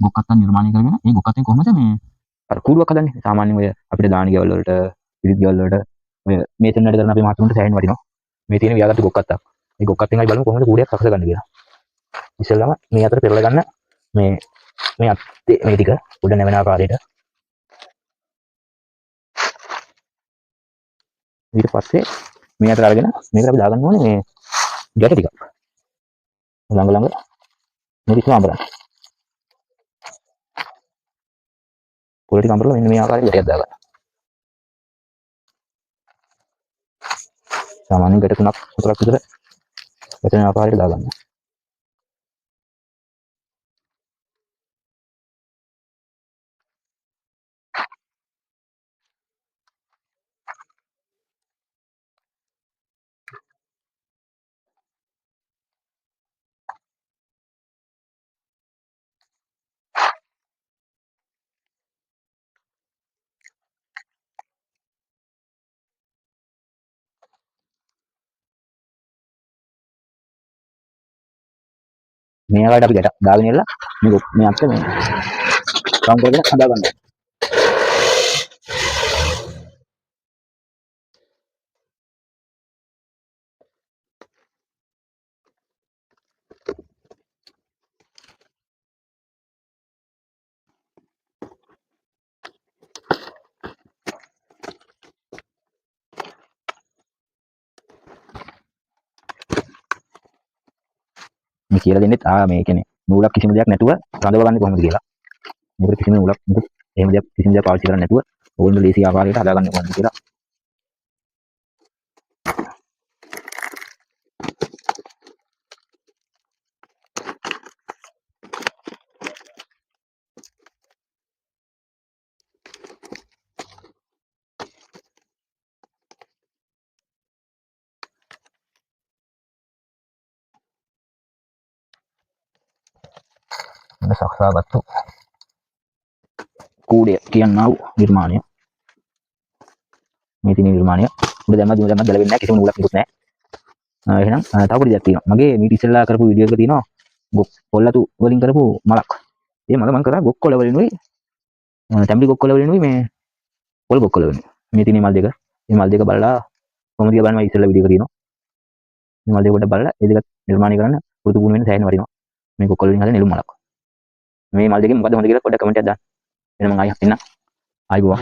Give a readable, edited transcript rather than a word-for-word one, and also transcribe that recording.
ගොක්කත්තක් නිර්මාණය කරගෙන ඒ ගොක්කත්තෙන් කොහොමද මේ අර කූඩුවක් හදන්නේ? සාමාන්‍යයෙන් ඔය අපිට දාන ගෙවල් වලට, පිරිත් ගෙවල් වලට ඔය මේසන් වැඩ කරන අපේ මහතුන්ට සෑහෙන වටිනවා. මේ තියෙන ව්‍යාගත්තු ගොක්කත්තක්. මේ ගොක්කත්තෙන් අපි බලමු කොහොමද කූඩයක් සකස ගන්න කියලා. ඉස්සෙල්ලාම මේ අතර පෙරලා ගන්න මේ අත්තේ මේ ටික උඩ නැවෙන ආකාරයට. ඊට පස්සේ මේ අතර අරගෙන මේකට අපි දාගන්න ඕනේ මේ ගැට ටිකක්. ළඟ ළඟ මේ කිසිම අඹරන්න. පොළ ටික අඹරලා මෙන්න මේ ආකාරයට ගැටයක් දාගන්න. සාමාන්‍යයෙන් ගැට 3ක් 4ක් විතර වැටෙන ආකාරයට දාගන්න. මේ ආකාරයට අපි ගැට දාගෙන ඉල්ල මේ අත්ත මේ රවුන්ඩ් කරගෙන හදා ගන්න. මේ කියලා දෙන්නෙත් මේ කියන්නේ නූලක් කිසිම දෙයක් නැතුව රඳව ගන්න කොහොමද කියලා. මොකද කිසිම නූලක් මොකද එහෙම දෙයක් කිසිම දෙයක් පාවිච්චි කරන්නේ නැතුව ඕනම ලේසි ආකාරයකට හදා ගන්න කොහොමද කියලා. සකසාගත්තු කූඩය කියන්නා වූ නිර්මාණය. මේ තියෙන නිර්මාණය උඩ දැම්මත් දුර දැම්මත් ගැලවෙන්නේ නැහැ. කිසිම නූලක් නිකුත් නැහැ. එහෙනම් තව පොඩි දෙයක් තියෙනවා. මගේ මීට ඉස්සෙල්ලා කරපු වීඩියෝ එකක තියෙනවා පොල්ලතු වලින් කරපු මලක්. ඒ මල මම කරා ගොක් කොළ වලිනුයි තැඹිලි ගොක් කොළ වලිනුයි මේ පොල් ගොක් කොළ වලිනුයි. මේ තියෙන මල් දෙක. මේ මල් දෙක බලලා කොහොමද කියලා බලන්න මම ඉස්සෙල්ලා වීඩියෝ එකක තියෙනවා. මේ මල් දෙක පොඩ්ඩක් බලලා ඒ දෙක නිර්මාණය කරන්න පුරුදු පුහුණු වෙන්න සෑහෙන වටිනවා. මේ ගොක් කොළ වලින් හදන නෙළුම් මලක්. මේ මල් දෙකෙන් මොකද්ද හොඳ කියලා පොඩ්ඩක් කමෙන්ට් එකක් දාන්න. එහෙනම් මම ආයෙත් එන්න. ආයිබෝවා.